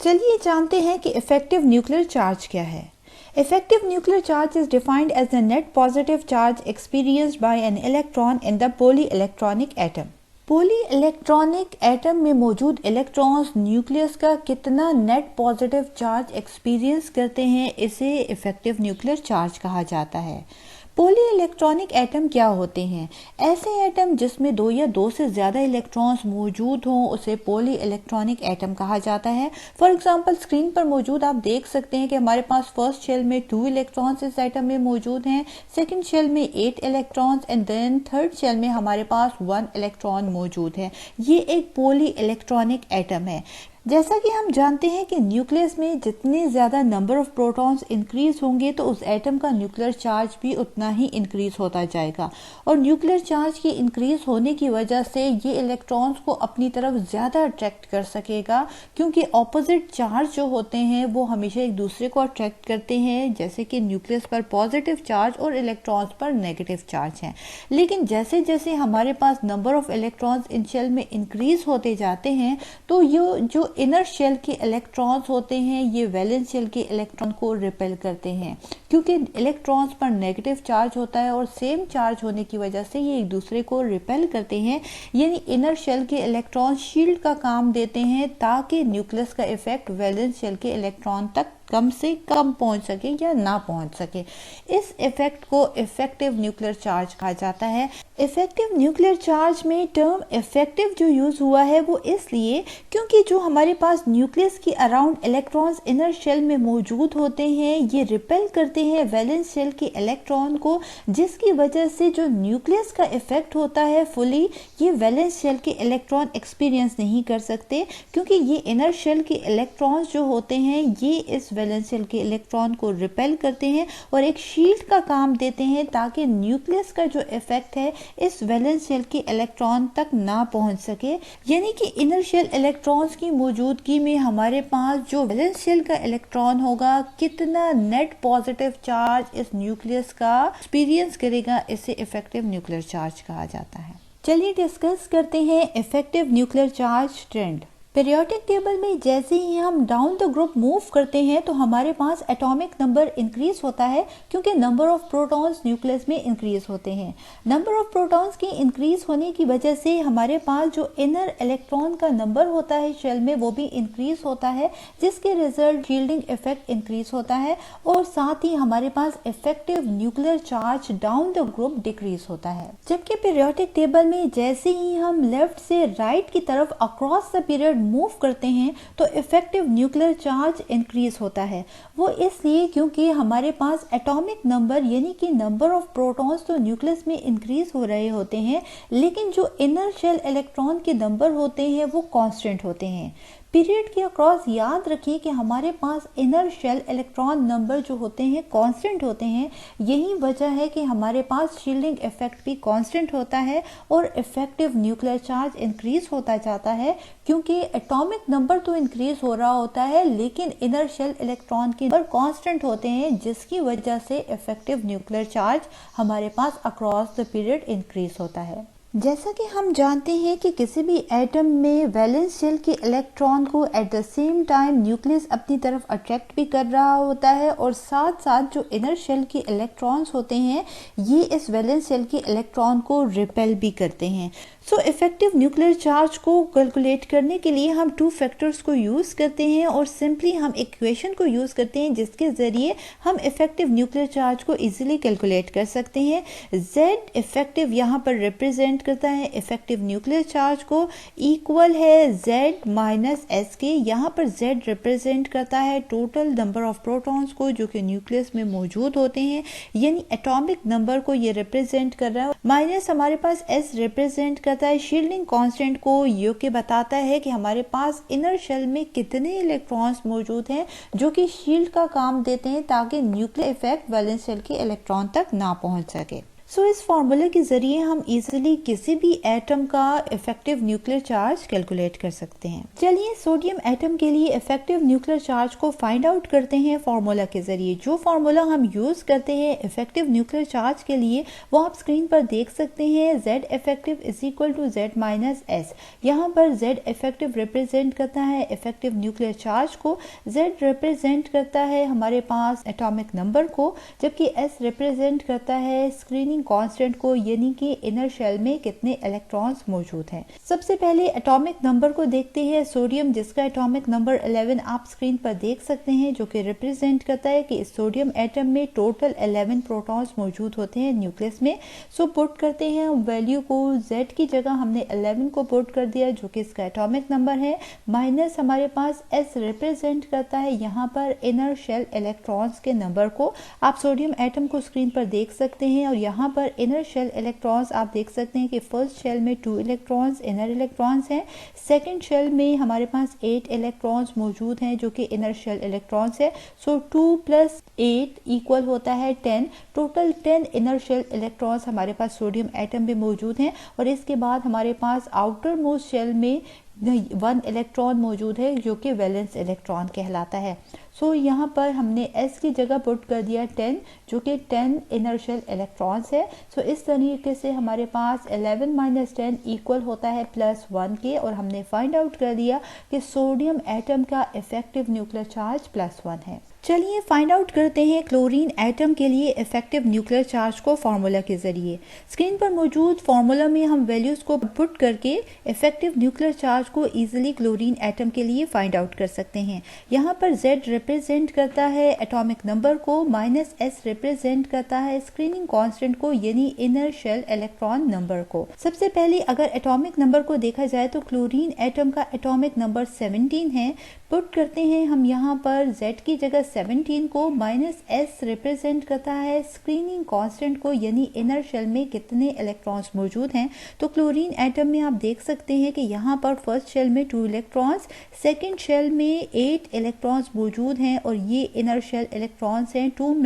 चलिए जानते हैं कि इफेक्टिव न्यूक्लियर चार्ज क्या है। Effective nuclear charge is defined as the net positive charge experienced by an electron in the polyelectronic atom. Polyelectronic atom में मौजूद इलेक्ट्रॉन्स न्यूक्लियस का कितना नेट पॉजिटिव चार्ज एक्सपीरियंस करते हैं, इसे इफेक्टिव न्यूक्लियर चार्ज कहा जाता है। पॉलीइलेक्ट्रॉनिक एटम क्या होते हैं? ऐसे एटम जिसमें दो या दो से ज्यादा इलेक्ट्रॉन्स मौजूद हों उसे पॉलीइलेक्ट्रॉनिक एटम कहा जाता है। फॉर एग्जांपल स्क्रीन पर मौजूद आप देख सकते हैं कि हमारे पास फर्स्ट शेल में 2 इलेक्ट्रॉन्स इस एटम में मौजूद हैं, सेकंड शेल में 8 electrons and then third shell में हमारे पास 1 इलेक्ट्रॉन मौजूद है। ये एक पॉलीइलेक्ट्रॉनिक एटम है। जैसा कि हम जानते हैं कि न्यूक्लियस में जितने ज़्यादा नंबर ऑफ प्रोटॉन्स इंक्रीज होंगे तो उस एटम का न्यूक्लियर चार्ज भी उतना ही इंक्रीज होता जाएगा, और न्यूक्लियर चार्ज के इंक्रीज होने की वजह से ये इलेक्ट्रॉन्स को अपनी तरफ ज़्यादा अट्रैक्ट कर सकेगा, क्योंकि ऑपोजिट चार्ज जो होते हैं वो हमेशा एक दूसरे को अट्रैक्ट करते हैं, जैसे कि न्यूक्लियस पर पॉजिटिव चार्ज और इलेक्ट्रॉन्स पर नेगेटिव चार्ज हैं। लेकिन जैसे जैसे हमारे पास number of electrons in shell में इंक्रीज होते जाते हैं तो ये जो इनर शेल के इलेक्ट्रॉन्स होते हैं ये वैलेंस शेल के इलेक्ट्रॉन को रिपेल करते हैं, क्योंकि इलेक्ट्रॉन्स पर नेगेटिव चार्ज होता है और सेम चार्ज होने की वजह से ये एक दूसरे को रिपेल करते हैं। यानी इनर शेल के इलेक्ट्रॉन शील्ड का काम देते हैं ताकि न्यूक्लियस का इफेक्ट वैलेंस शेल के इलेक्ट्रॉन तक कम से कम पहुंच सके या ना पहुंच सके। इस इफेक्ट को इफेक्टिव न्यूक्लियर चार्ज कहा जाता है। इफेक्टिव न्यूक्लियर चार्ज में टर्म इफेक्टिव जो यूज हुआ है वो इसलिए क्योंकि जो हमारे पास न्यूक्लियस के अराउंड इलेक्ट्रॉन्स इनर शेल में मौजूद होते हैं ये रिपेल करते हैं वैलेंस शेल के इलेक्ट्रॉन को, जिसकी वजह से जो न्यूक्लियस का इफेक्ट होता है फुली ये वैलेंस शेल के इलेक्ट्रॉन एक्सपीरियंस नहीं कर सकते, क्योंकि ये इनर शेल के इलेक्ट्रॉन्स जो होते हैं ये इस वैलेंस शेल के इलेक्ट्रॉन को रिपेल करते हैं और एक शील्ड का काम देते हैं ताकि न्यूक्लियस का जो इफेक्ट है इस वैलेंस शेल के इलेक्ट्रॉन तक ना पहुंच सके। यानी कि इनर शेल इलेक्ट्रॉन्स की मौजूदगी में हमारे पास जो वैलेंस शेल का इलेक्ट्रॉन होगा कितना नेट पॉजिटिव चार्ज इस न्यूक्लियस का एक्सपीरियंस करेगा, इसे इफेक्टिव न्यूक्लियर चार्ज कहा जाता है। चलिए डिस्कस करते हैं effective nuclear charge trend. Periodic table में जैसे ही हम डाउन द ग्रुप मूव करते हैं तो हमारे पास एटॉमिक नंबर इंक्रीज होता है, क्योंकि नंबर ऑफ प्रोटॉन्स न्यूक्लियस में इंक्रीज होते हैं। नंबर ऑफ प्रोटॉन्स के इंक्रीज होने की वजह से हमारे पास जो इनर इलेक्ट्रॉन का नंबर होता है शेल में वो भी इंक्रीज होता है, जिसके रिजल्ट शील्डिंग इफेक्ट इंक्रीज होता है और साथ ही हमारे पास effective nuclear charge down the group decrease होता है। जबकि पीरियोडिक टेबल में जैसे ही हम लेफ्ट से राइट की तरफ अक्रॉस द पीरियड मूव करते हैं तो इफेक्टिव न्यूक्लियर चार्ज इंक्रीज होता है। वो इसलिए क्योंकि हमारे पास एटॉमिक नंबर यानी कि नंबर ऑफ प्रोटॉन्स तो न्यूक्लियस में इंक्रीज हो रहे होते हैं, लेकिन जो इनर शेल इलेक्ट्रॉन के नंबर होते हैं वो कांस्टेंट होते हैं। पीरियड के अक्रॉस याद रखिए कि हमारे पास इनर शेल इलेक्ट्रॉन नंबर जो होते हैं कांस्टेंट होते हैं। यही वजह है कि हमारे पास शील्डिंग इफेक्ट भी कांस्टेंट होता है और इफेक्टिव न्यूक्लियर चार्ज इंक्रीज होता जाता है, क्योंकि एटॉमिक नंबर तो इंक्रीज हो रहा होता है लेकिन इनर शेल इलेक्ट्रॉन के नंबर कांस्टेंट होते हैं, जिसकी वजह से इफेक्टिव न्यूक्लियर चार्ज हमारे पास अक्रॉस द पीरियड इंक्रीज होता है। जैसा कि हम जानते हैं कि किसी भी एटम में वैलेंस शेल के इलेक्ट्रॉन को at the same time nucleus अपनी तरफ अट्रैक्ट भी कर रहा होता है और साथ साथ जो इनर शेल के इलेक्ट्रॉन्स होते हैं ये इस वैलेंस शेल के इलेक्ट्रॉन को रिपेल भी करते हैं। सो इफेक्टिव न्यूक्लियर चार्ज को कैलकुलेट करने के लिए हम 2 फैक्टर्स को यूज करते हैं और सिंपली हम इक्वेशन को यूज करते हैं जिसके जरिए हम इफेक्टिव न्यूक्लियर चार्ज को इजीली कैलकुलेट कर सकते हैं। Z इफेक्टिव यहाँ पर रिप्रेजेंट करता है इफेक्टिव न्यूक्लियर चार्ज को, इक्वल है Z माइनस S के। यहाँ पर Z रिप्रेजेंट करता है टोटल नंबर ऑफ प्रोटॉन्स को जो कि न्यूक्लियस में मौजूद होते हैं, यानी एटॉमिक नंबर को ये रिप्रेजेंट कर रहा है। माइनस हमारे पास S रिप्रेजेंट करता है शील्डिंग कांस्टेंट को, जो कि बताता है कि हमारे पास इनर शेल में कितने इलेक्ट्रॉन्स मौजूद हैं जो कि शील्ड का काम देते हैं ताकि न्यूक्लियर इफेक्ट वैलेंस शेल के इलेक्ट्रॉन तक ना पहुंच सके। सो इस फॉर्मूले के ज़रिए हम इजीली किसी भी एटम का इफेक्टिव न्यूक्लियर चार्ज कैलकुलेट कर सकते हैं। चलिए सोडियम एटम के लिए इफेक्टिव न्यूक्लियर चार्ज को फाइंड आउट करते हैं फॉर्मूला के ज़रिए। जो फॉर्मूला हम यूज़ करते हैं इफेक्टिव न्यूक्लियर चार्ज के लिए वो आप स्क्रीन पर देख सकते हैं। Z effective is equal to Z minus S। यहाँ पर Z इफेक्टिव रिप्रेजेंट करता है इफेक्टिव न्यूक्लियर चार्ज को, Z रिप्रेजेंट करता है हमारे पास एटॉमिक नंबर को, जबकि S रिप्रेजेंट करता है स्क्रीनिंग कांस्टेंट को, यानी कि इनर शेल में कितने इलेक्ट्रॉन्स मौजूद हैं। सबसे पहले एटॉमिक नंबर को देखते हैं। सोडियम जिसका एटॉमिक नंबर 11 आप स्क्रीन पर देख सकते हैं, जो कि रिप्रेजेंट करता है कि इस सोडियम एटम में टोटल 11 प्रोटॉन्स मौजूद होते हैं न्यूक्लियस में। सो पुट करते हैं वैल्यू को, Z की जगह हमने 11 को पुट कर दिया जो कि इसका एटॉमिक नंबर है, माइनस हमारे पास S रिप्रेजेंट करता है यहाँ पर इनर शेल इलेक्ट्रॉन्स के नंबर को। आप सोडियम एटम को स्क्रीन पर देख सकते हैं और यहाँ पर इनर शेल इलेक्ट्रॉन्स आप देख सकते हैं कि फर्स्ट शेल में 2 इलेक्ट्रॉन्स इनर इलेक्ट्रॉन्स हैं, सेकंड शेल में हमारे पास 8 इलेक्ट्रॉन्स मौजूद हैं जो कि इनर शेल इलेक्ट्रॉन्स है। सो 2 + 8 इक्वल होता है 10। टोटल 10 इनर शेल इलेक्ट्रॉन्स हमारे पास सोडियम एटम में मौजूद हैं और इसके बाद हमारे पास आउटर मोस्ट शेल में 1 इलेक्ट्रॉन मौजूद है जो कि वैलेंस इलेक्ट्रॉन कहलाता है। सो यहाँ पर हमने S की जगह पुट कर दिया 10 जो कि 10 इनर शेल इलेक्ट्रॉन्स है। सो इस तरीके से हमारे पास 11 - 10 इक्वल होता है +1 के, और हमने फाइंड आउट कर दिया कि सोडियम एटम का इफेक्टिव न्यूक्लियर चार्ज +1 है। चलिए फाइंड आउट करते हैं क्लोरीन एटम के लिए इफेक्टिव न्यूक्लियर चार्ज को फॉर्मूला के जरिए। स्क्रीन पर मौजूद फॉर्मूला में हम वैल्यूज को पुट करके इफेक्टिव न्यूक्लियर चार्ज को इजीली क्लोरीन एटम के लिए फाइंड आउट कर सकते हैं। यहाँ पर Z रिप्रेजेंट करता है एटॉमिक नंबर को, माइनस S रिप्रेजेंट करता है स्क्रीनिंग कांस्टेंट को, यानी इनर शेल इलेक्ट्रॉन नंबर को। सबसे पहले अगर एटॉमिक नंबर को देखा जाए तो क्लोरीन एटम का एटॉमिक नंबर 17 है। पुट करते हैं हम यहाँ पर Z की जगह 17 को, माइनस S रिप्रेजेंट करता है स्क्रीनिंग कांस्टेंट को, यानी इनर शेल में कितने इलेक्ट्रॉन्स मौजूद हैं। तो क्लोरीन एटम में आप देख सकते हैं कि यहाँ पर फर्स्ट शेल में 2 इलेक्ट्रॉन्स, सेकेंड शेल में 8 इलेक्ट्रॉन्स मौजूद हैं और ये इनर शेल इलेक्ट्रॉन्स हैं। 2 -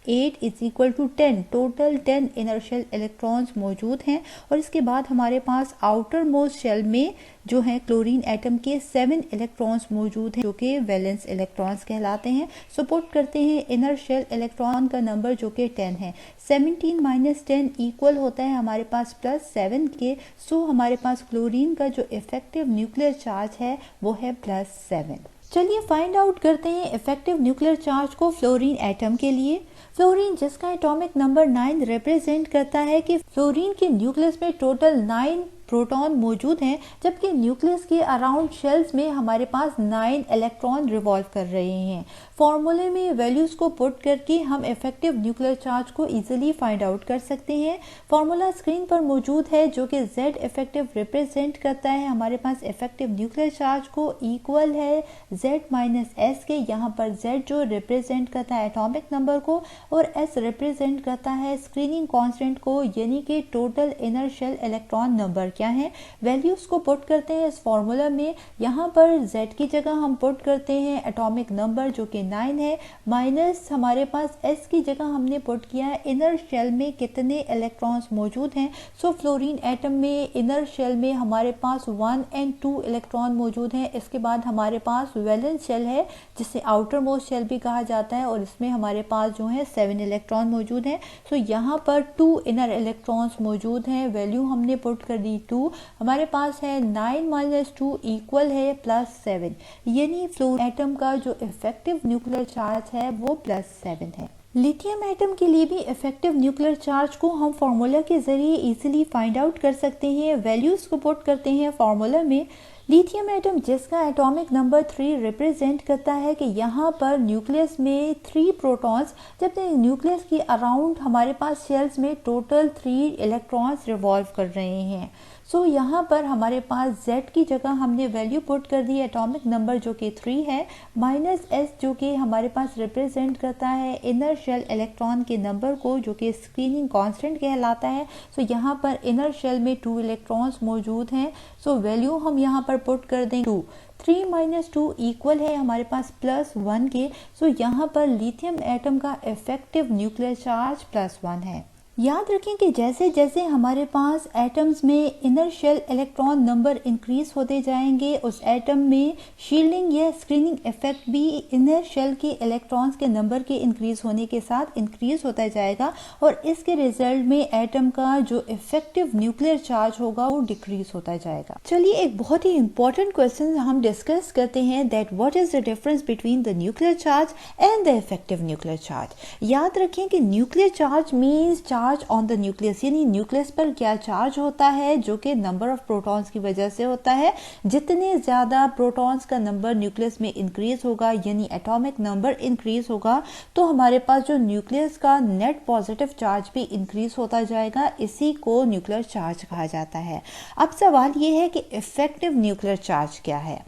8 = 10। टोटल 10 इनर शेल इलेक्ट्रॉन्स मौजूद हैं और इसके बाद हमारे पास आउटर मोस्ट शेल में जो है क्लोरीन एटम के 7 इलेक्ट्रॉन्स मौजूद हैं जो कि वैलेंस इलेक्ट्रॉन्स कहलाते हैं। सो पुट करते हैं इनर शेल इलेक्ट्रॉन का नंबर जो कि 10 है। 17 - 10 इक्वल होता है हमारे पास +7 के। सो हमारे पास क्लोरीन का जो इफेक्टिव न्यूक्लियर चार्ज है वो है +7। चलिए फाइंड आउट करते हैं इफेक्टिव न्यूक्लियर चार्ज को फ्लोरीन एटम के लिए। फ्लोरीन जिसका एटॉमिक नंबर 9 रिप्रेजेंट करता है कि फ्लोरीन के न्यूक्लियस में टोटल 9 प्रोटॉन मौजूद हैं, जबकि न्यूक्लियस के अराउंड शेल्स में हमारे पास 9 इलेक्ट्रॉन रिवॉल्व कर रहे हैं। फॉर्मूले में वैल्यूज को पुट करके हम इफेक्टिव न्यूक्लियर चार्ज को इजीली फाइंड आउट कर सकते हैं। फॉर्मूला स्क्रीन पर मौजूद है जो कि Z इफेक्टिव रिप्रेजेंट करता है हमारे पास इफेक्टिव न्यूक्लियर चार्ज को, इक्वल है Z माइनस S के। यहाँ पर Z जो रिप्रेजेंट करता है एटॉमिक नंबर को और S रिप्रेजेंट करता है स्क्रीनिंग कांस्टेंट को, यानी कि total inner shell electron number क्या है। वैल्यूज को पुट करते हैं इस फॉर्मूला में। यहाँ पर Z की जगह हम पुट करते हैं एटॉमिक नंबर जो कि 9 है, माइनस हमारे पास S की जगह हमने पुट किया है इनर शेल में कितने इलेक्ट्रॉन्स मौजूद हैं। सो फ्लोरीन एटम में इनर शेल में हमारे पास 1 और 2 इलेक्ट्रॉन मौजूद हैं। इसके बाद हमारे पास वैलेंस शेल है जिसे आउटर मोस्ट शेल भी कहा जाता है और इसमें हमारे पास जो है 7 इलेक्ट्रॉन मौजूद हैं। सो यहाँ पर 2 इनर इलेक्ट्रॉन्स मौजूद हैं। वैल्यू हमने पुट कर दी 2। हमारे पास है 9 - 2 इक्वल है +7, यानी फ्लोरीन एटम का जो इफेक्टिव न्यूक्लियर चार्ज है वो +7 है। लिथियम एटम के लिए भी इफेक्टिव न्यूक्लियर चार्ज को हम फार्मूला के जरिए इजीली फाइंड आउट कर सकते हैं। वैल्यूज को पुट करते हैं फार्मूला में। लिथियम एटम जिसका एटॉमिक नंबर 3 रिप्रेजेंट करता है कि यहाँ पर न्यूक्लियस में 3 प्रोटॉन्स, जबकि न्यूक्लियस के अराउंड हमारे पास शेल्स में टोटल 3 इलेक्ट्रॉन्स रिवॉल्व कर रहे हैं। सो यहाँ पर हमारे पास Z की जगह हमने वैल्यू पुट कर दी एटॉमिक नंबर जो कि 3 है, माइनस S जो कि हमारे पास रिप्रेजेंट करता है इनर शेल इलेक्ट्रॉन के नंबर को, जो कि स्क्रीनिंग कांस्टेंट कहलाता है। सो यहाँ पर इनर शेल में 2 इलेक्ट्रॉन्स मौजूद हैं। सो वैल्यू हम यहाँ पर पुट कर दें 2। 3 - 2 इक्वल है हमारे पास +1 के। सो यहाँ पर लिथियम एटम का इफेक्टिव न्यूक्लियर चार्ज +1 है। याद रखें कि जैसे जैसे हमारे पास एटम्स में inner shell electron number increase होते जाएंगे, उस एटम में शील्डिंग या स्क्रीनिंग इफेक्ट भी इनर शेल के इलेक्ट्रॉन्स के नंबर के इंक्रीज होने के साथ इंक्रीज होता जाएगा और इसके रिजल्ट में एटम का जो इफेक्टिव न्यूक्लियर चार्ज होगा वो डिक्रीज होता जाएगा। चलिए एक बहुत ही इंपॉर्टेंट क्वेश्चन हम डिस्कस करते हैं, that what is the difference between the nuclear charge and the effective nuclear charge. याद रखें कि nuclear charge means charge on the nucleus, यानी न्यूक्लियस पर क्या चार्ज होता है जो कि नंबर ऑफ प्रोटॉन्स की वजह से होता है। जितने ज्यादा प्रोटॉन्स का नंबर न्यूक्लियस में इंक्रीज होगा यानी एटॉमिक नंबर इंक्रीज होगा तो हमारे पास जो न्यूक्लियस का नेट पॉजिटिव चार्ज भी इंक्रीज होता जाएगा। इसी को न्यूक्लियर चार्ज कहा जाता है। अब सवाल ये है कि इफेक्टिव न्यूक्लियर चार्ज क्या है।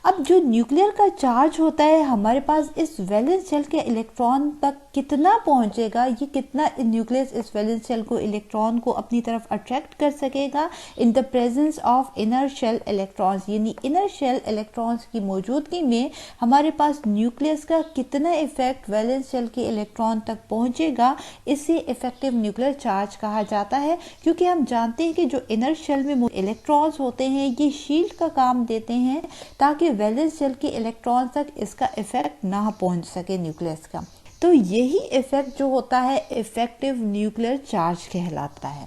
अब जो न्यूक्लियर का चार्ज होता है हमारे पास इस वैलेंस शेल के इलेक्ट्रॉन तक कितना पहुंचेगा, ये कितना न्यूक्लियस इस वैलेंस शेल को इलेक्ट्रॉन को अपनी तरफ अट्रैक्ट कर सकेगा in the presence of inner shell electrons, यानी इनर शेल इलेक्ट्रॉन्स की मौजूदगी में हमारे पास न्यूक्लियस का कितना इफेक्ट वैलेंस शेल के इलेक्ट्रॉन तक पहुंचेगा, इसे इफेक्टिव न्यूक्लियर चार्ज कहा जाता है। क्योंकि हम जानते हैं कि जो इनर शेल में इलेक्ट्रॉन्स होते हैं ये शील्ड का काम देते हैं ताकि वैलेंस शेल के इलेक्ट्रॉन तक इसका इफेक्ट ना पहुंच सके न्यूक्लियस का। तो यही इफेक्ट जो होता है इफेक्टिव न्यूक्लियर चार्ज कहलाता है।